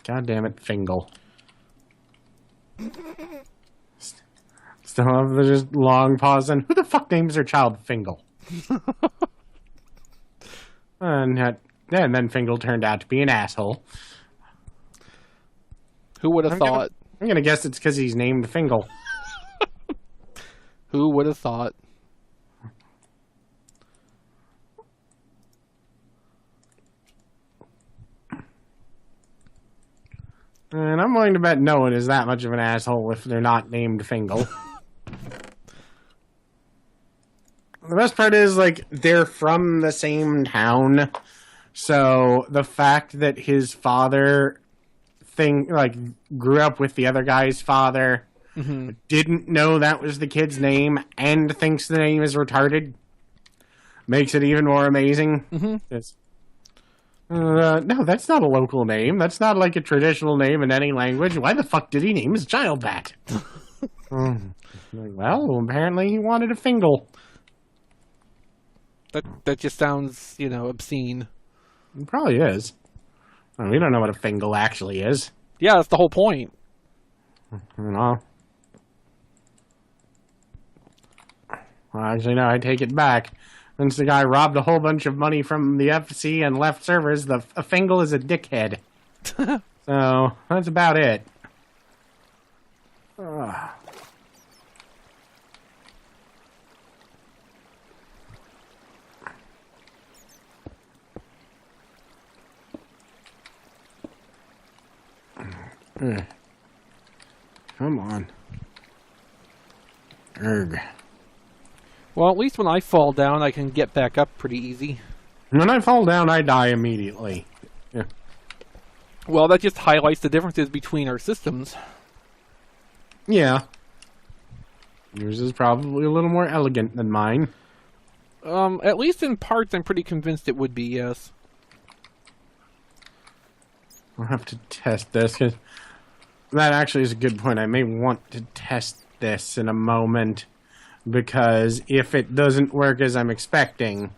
God damn it, Fingle. Still have the just long pause and who the fuck names their child Fingle? and then Fingle turned out to be an asshole. Who would have thought? I'm gonna guess it's because he's named Fingle. Who would have thought? And I'm willing to bet no one is that much of an asshole if they're not named Fingle. The best part is, like, they're from the same town. So the fact that his father grew up with the other guy's father, didn't know that was the kid's name, and thinks the name is retarded, makes it even more amazing. No, that's not a local name. That's not like a traditional name in any language. Why the fuck did he name his child that? Well, apparently he wanted a Fingle. That just sounds, obscene. It probably is. We don't know what a Fingle actually is. Yeah, that's the whole point. Well, actually, no, I take it back. Since the guy robbed a whole bunch of money from the FC and left servers, a Fingle is a dickhead. So, that's about it. Come on. Erg. Well, at least when I fall down, I can get back up pretty easy. When I fall down, I die immediately. Yeah. Well, that just highlights the differences between our systems. Yeah. Yours is probably a little more elegant than mine. At least in parts, I'm pretty convinced it would be, yes. I'll have to test this, because that actually is a good point. I may want to test this in a moment. Because if it doesn't work as I'm expecting,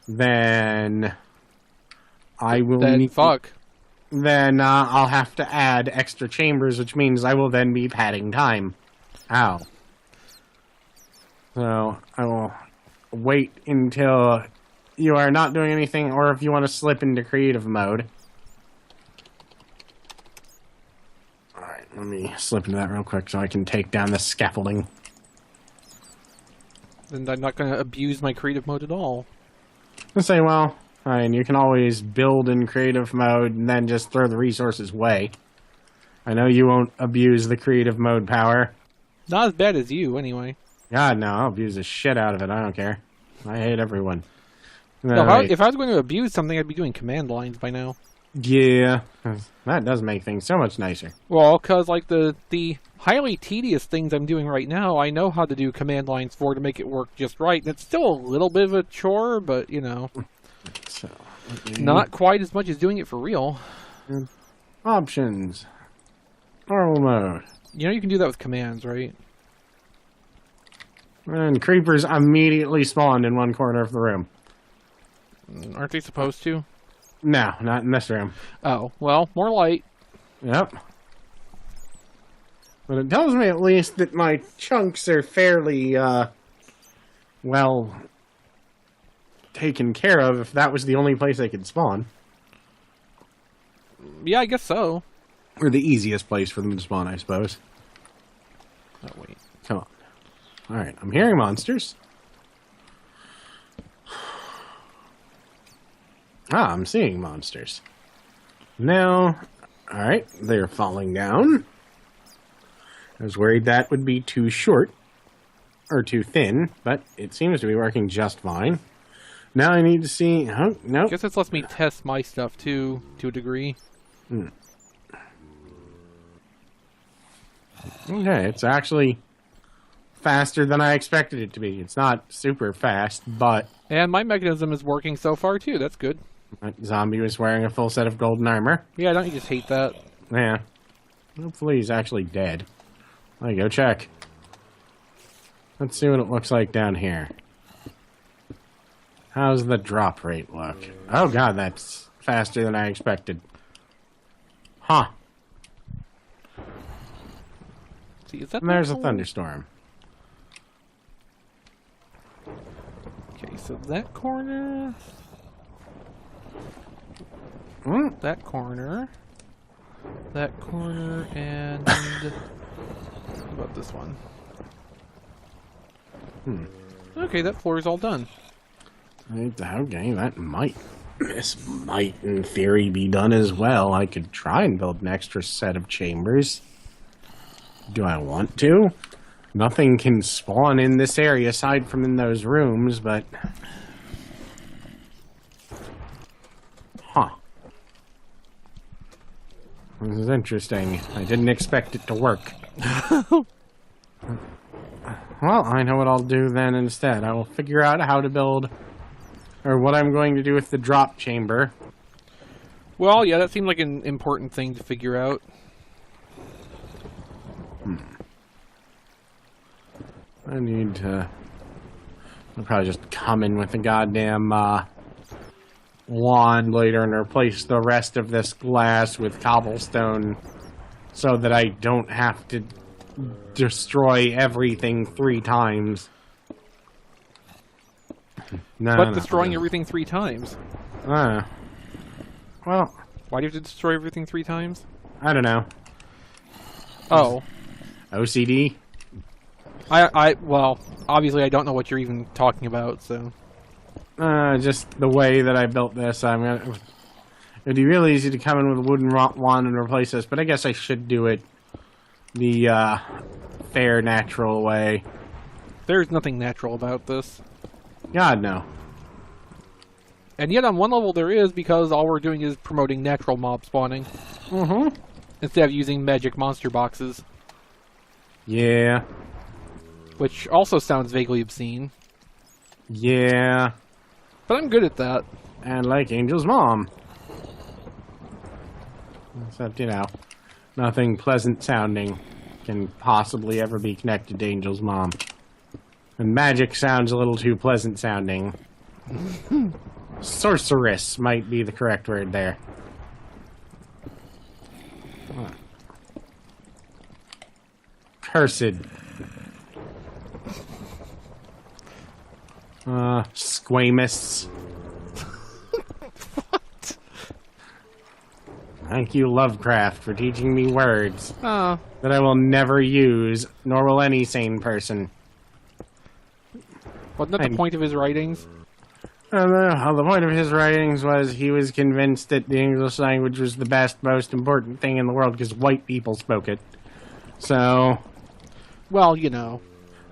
then I will Then I'll have to add extra chambers, which means I will then be padding time. Ow. So I will wait until you are not doing anything, or if you want to slip into creative mode. Alright, let me slip into that real quick so I can take down the scaffolding. And I'm not going to abuse my creative mode at all. I say, well, I mean, you can always build in creative mode and then just throw the resources away. I know you won't abuse the creative mode power. Not as bad as you, anyway. God, no, I'll abuse the shit out of it. I don't care. I hate everyone. No, if I was going to abuse something, I'd be doing command lines by now. Yeah, that does make things so much nicer. Well, because, like, the highly tedious things I'm doing right now, I know how to do command lines for to make it work just right. And it's still a little bit of a chore, but, So, not quite as much as doing it for real. Options. Normal mode. You can do that with commands, right? And creepers immediately spawned in one corner of the room. Aren't they supposed to? No, not in this room. Oh, well, more light. Yep. But it tells me at least that my chunks are fairly, well, taken care of if that was the only place they could spawn. Yeah, I guess so. Or the easiest place for them to spawn, I suppose. Oh, wait. Come on. Alright, I'm hearing monsters. I'm seeing monsters. Now, alright, they're falling down. I was worried that would be too short, or too thin, but it seems to be working just fine. Now I need to see... Oh, no. I guess this lets me test my stuff, too, to a degree. Okay, it's actually faster than I expected it to be. It's not super fast, but... And my mechanism is working so far, too. That's good. My zombie was wearing a full set of golden armor. Yeah, don't you just hate that? Yeah. Hopefully he's actually dead. Let me go check. Let's see what it looks like down here. How's the drop rate look? Oh god, that's faster than I expected. Huh. See, is that And there's a hole? thunderstorm. Okay, so that corner... Mm. That corner... That corner, and... What about this one? Okay, that floor is all done. Okay, this might in theory be done as well. I could try and build an extra set of chambers. Do I want to? Nothing can spawn in this area aside from in those rooms, but... Huh. This is interesting. I didn't expect it to work. Well, I know what I'll do then instead. I will figure out how to build... Or what I'm going to do with the drop chamber. Well, yeah, that seemed like an important thing to figure out. I need to... I'll probably just come in with a goddamn wand later and replace the rest of this glass with cobblestone so that I don't have to destroy everything 3 times. But destroying everything 3 times. Well, Why do you have to destroy everything 3 times? I don't know. Oh. OCD? Well, obviously I don't know what you're even talking about, so... Just the way that I built this, it'd be really easy to come in with a wooden wand and replace this, but I guess I should do it the, fair, natural way. There's nothing natural about this. God, no. And yet on one level there is, because all we're doing is promoting natural mob spawning. Mm-hmm. Instead of using magic monster boxes. Yeah. Which also sounds vaguely obscene. Yeah. But I'm good at that. And like Angel's mom. Except, you know, nothing pleasant sounding can possibly ever be connected to Angel's mom. And magic sounds a little too pleasant sounding. Sorceress might be the correct word there. Cursed. Squamous. What? Thank you, Lovecraft, for teaching me words Oh. that I will never use, nor will any sane person. Wasn't that the point of his writings? The point of his writings was he was convinced that the English language was the best, most important thing in the world because white people spoke it. So... Well, you know.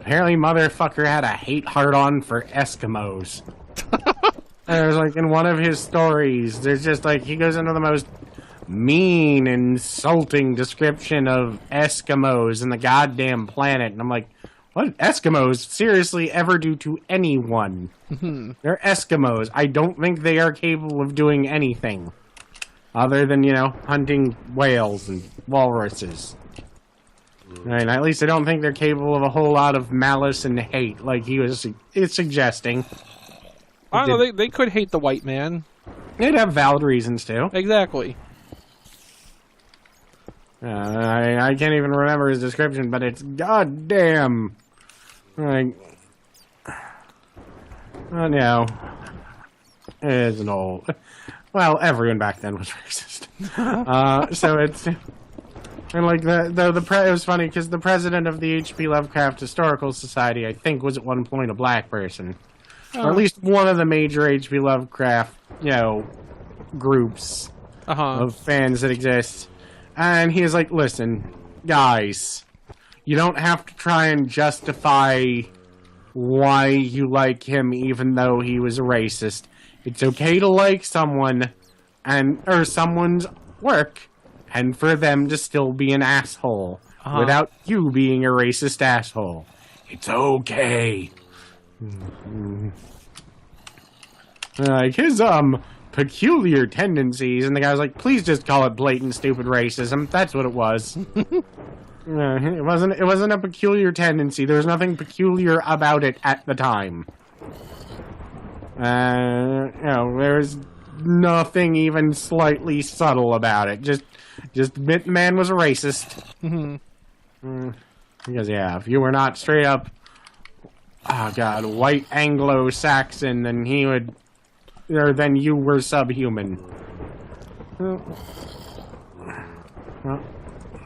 Apparently, motherfucker had a hate heart-on for Eskimos. And it was like, in one of his stories, there's just like, he goes into the most mean, insulting description of Eskimos in the goddamn planet. And I'm like, what did Eskimos seriously ever do to anyone? They're Eskimos. I don't think they are capable of doing anything. Other than, you know, hunting whales and walruses. Right, at least I don't think they're capable of a whole lot of malice and hate, like he was suggesting. I don't know, they could hate the white man. They'd have valid reasons to. Exactly. I can't even remember his description, but it's goddamn. Like, oh no, it's an old. Well, everyone back then was racist. So it's. And like it was funny because the president of the H.P. Lovecraft Historical Society, I think, was at one point a black person, or at least one of the major H.P. Lovecraft, you know, groups of fans that exist. And he is like, "Listen, guys, you don't have to try and justify why you like him, even though he was a racist. It's okay to like someone or someone's work." And for them to still be an asshole without you being a racist asshole. It's okay. Like his peculiar tendencies, and the guy was like, please just call it blatant stupid racism. That's what it was. It wasn't a peculiar tendency. There was nothing peculiar about it at the time. You know, there was nothing even slightly subtle about it. Just admit the man was a racist. Because, yeah, if you were not straight up, oh god, white Anglo-Saxon, then he would, or then you were subhuman. Well,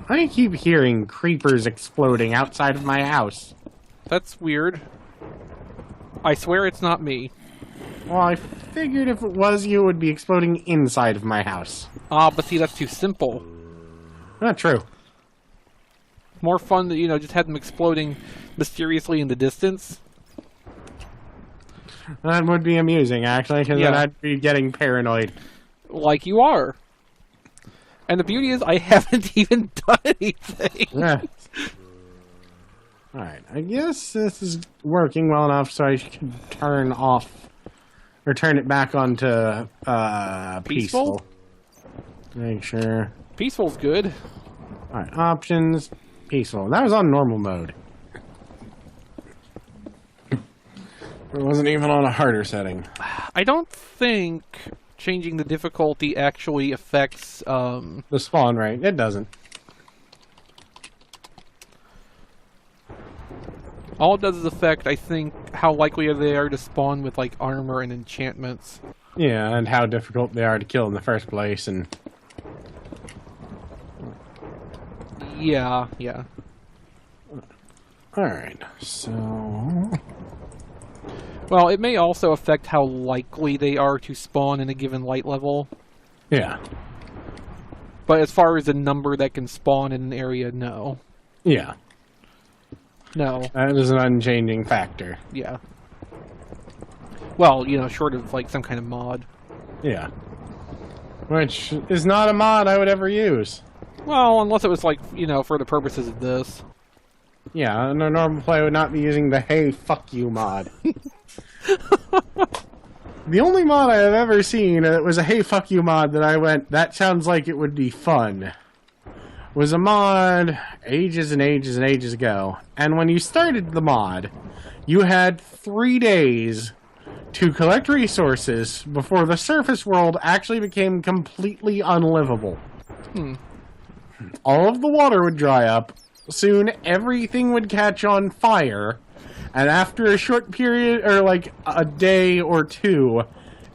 I keep hearing creepers exploding outside of my house. That's weird. I swear it's not me. Well, I figured if it was you, it would be exploding inside of my house. Ah, but see, that's too simple. Not true. More fun to, just have them exploding mysteriously in the distance. That would be amusing, actually, because then Yeah. I'd be getting paranoid. Like you are. And the beauty is, I haven't even done anything. Yeah. Alright, I guess this is working well enough so I should turn off, or turn it back onto, peaceful. Make sure. Peaceful's good. Alright, options, peaceful. That was on normal mode. It wasn't even on a harder setting. I don't think changing the difficulty actually affects, The spawn rate, it doesn't. all it does is affect, I think, how likely they are to spawn with, like, armor and enchantments. Yeah, and how difficult they are to kill in the first place, and... Yeah. Alright, so... Well, it may also affect how likely they are to spawn in a given light level. Yeah. But as far as the number that can spawn in an area, no. Yeah. No. That is an unchanging factor. Yeah. Well, short of, like, some kind of mod. Yeah. Which is not a mod I would ever use. Well, unless it was, like, for the purposes of this. Yeah, and a normal player would not be using the hey, fuck you mod. The only mod I have ever seen that was a hey, fuck you mod that I went, that sounds like it would be fun, was a mod ages and ages and ages ago. And when you started the mod, you had 3 days to collect resources before the surface world actually became completely unlivable. All of the water would dry up. Soon, everything would catch on fire. And after a short period, or like a day or two,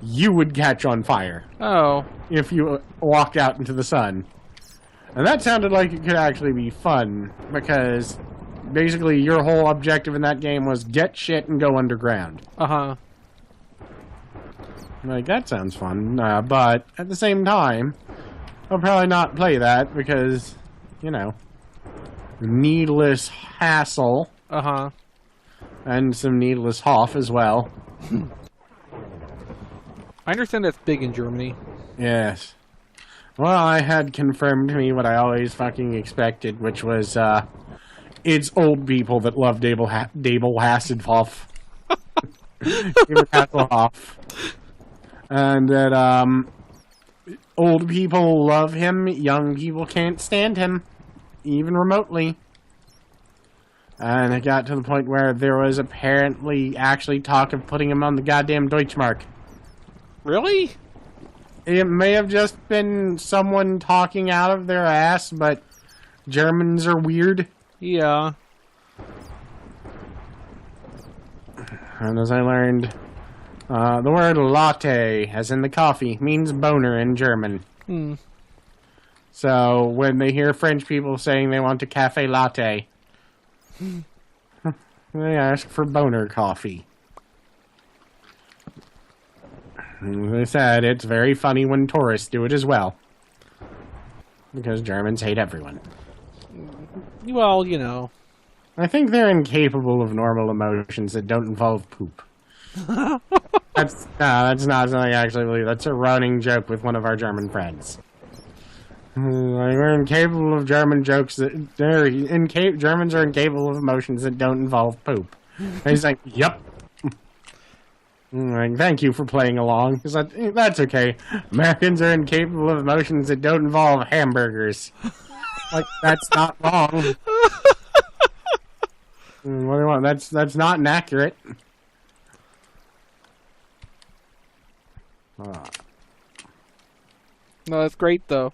you would catch on fire. Oh. If you walked out into the sun. And that sounded like it could actually be fun, because basically your whole objective in that game was get shit and go underground. Uh-huh. Like, that sounds fun, but at the same time, I'll probably not play that because, needless hassle. Uh-huh. And some needless hoff as well. I understand that's big in Germany. Yes. Well, I had confirmed to me what I always fucking expected, which was, it's old people that love Dable Hasselhoff. David Hasselhoff. And that, old people love him, young people can't stand him, even remotely. And it got to the point where there was apparently actually talk of putting him on the goddamn Deutschmark. Really? It may have just been someone talking out of their ass, but Germans are weird. Yeah. And as I learned, the word latte, as in the coffee, means boner in German. So when they hear French people saying they want a cafe latte, they ask for boner coffee. As I said, it's very funny when tourists do it as well. Because Germans hate everyone. Well, I think they're incapable of normal emotions that don't involve poop. That's not something I actually believe. That's a running joke with one of our German friends. We're incapable of German jokes that Germans are incapable of emotions that don't involve poop. And he's like, "Yep." Like, thank you for playing along. He's like, that's okay. Americans are incapable of emotions that don't involve hamburgers. Like, that's not wrong. What do you want? That's not inaccurate. No, that's great, though.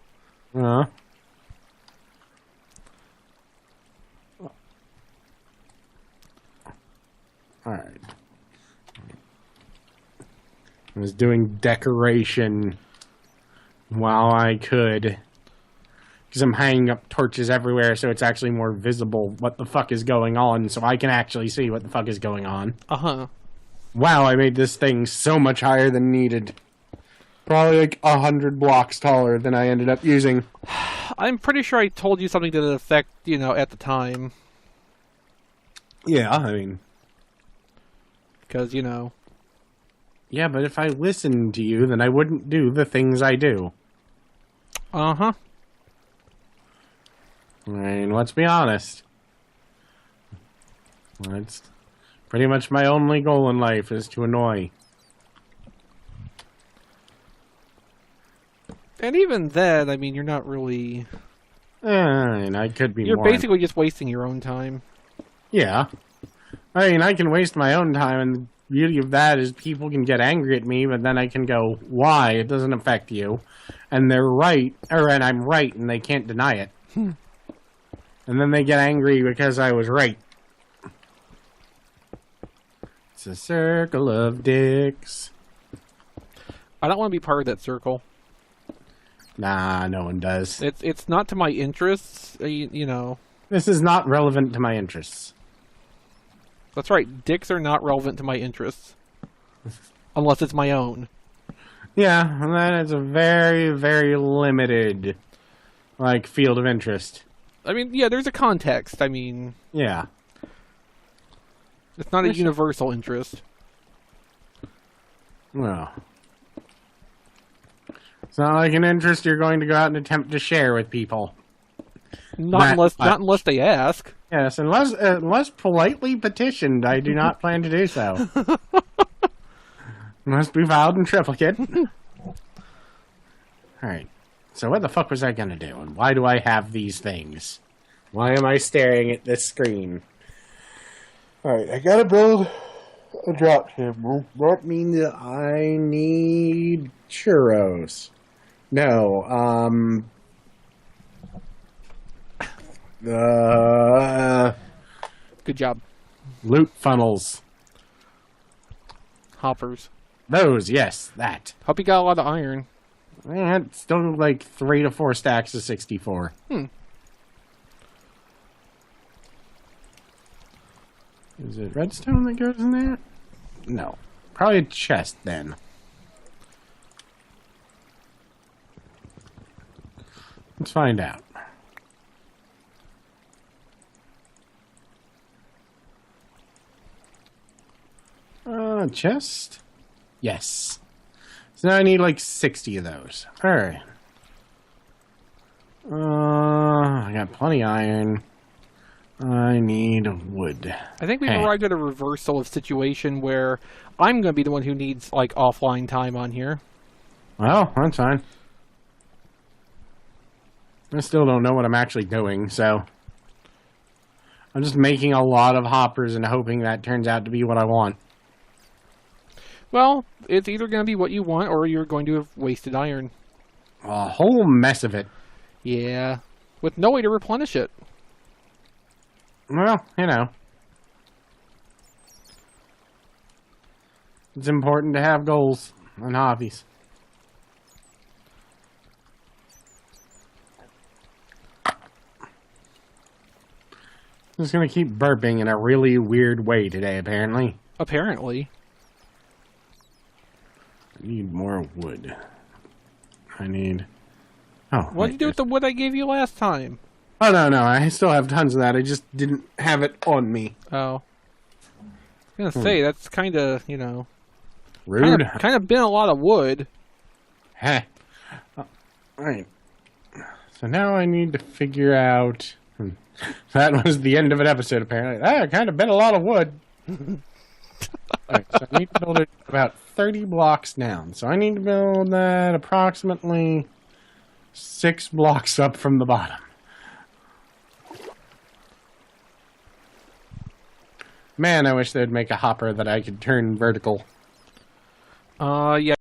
was doing decoration while I could. Because I'm hanging up torches everywhere, so it's actually more visible what the fuck is going on, so I can actually see what the fuck is going on. Uh-huh. Wow, I made this thing so much higher than needed. Probably like 100 blocks taller than I ended up using. I'm pretty sure I told you something to that effect, at the time. Yeah, I mean... Because, Yeah, but if I listened to you, then I wouldn't do the things I do. Uh-huh. I mean, let's be honest. It's pretty much my only goal in life is to annoy. And even then, I mean, you're not really... And I could be You're more... basically just wasting your own time. Yeah. I mean, I can waste my own time, and the beauty of that is people can get angry at me, but then I can go, why? It doesn't affect you. And they're right, and I'm right, and they can't deny it. And then they get angry because I was right. It's a circle of dicks. I don't want to be part of that circle. Nah, no one does. It's not to my interests, This is not relevant to my interests. That's right, dicks are not relevant to my interests. Unless it's my own. Yeah, and that is a very, very limited, field of interest. I mean, yeah, there's a context. I mean... Yeah. It's not a universal interest. Well... It's not like an interest you're going to go out and attempt to share with people. Not unless they ask. Yes, unless politely petitioned, I do not plan to do so. Must be filed in triplicate. Alright. So what the fuck was I gonna do? And why do I have these things? Why am I staring at this screen? Alright, I gotta build a drop table. That means that I need churros. No, Good job. loot funnels. Hoppers. Those, yes, that. Hope you got a lot of iron. It's still 3 to 4 stacks of 64. Is it redstone that goes in that? No. Probably a chest then. Let's find out. Chest? Yes. So now I need 60 of those. Alright. I got plenty of iron. I need wood. I think we've arrived at a reversal of situation where I'm going to be the one who needs, offline time on here. Well, that's fine. I still don't know what I'm actually doing, so... I'm just making a lot of hoppers and hoping that turns out to be what I want. Well, it's either going to be what you want or you're going to have wasted iron. A whole mess of it. Yeah. With no way to replenish it. Well, It's important to have goals and hobbies. I'm just going to keep burping in a really weird way today, apparently. Apparently. I need more wood. I need... Oh, What did you do with the wood I gave you last time? Oh, no. I still have tons of that. I just didn't have it on me. Oh. I was going to say, that's kind of, Rude. Kind of been a lot of wood. Heh. Alright. So now I need to figure out... That was the end of an episode, apparently. Kind of been a lot of wood. Alright, so I need to build it about 30 blocks down. So I need to build that approximately 6 blocks up from the bottom. Man, I wish they'd make a hopper that I could turn vertical. Yeah.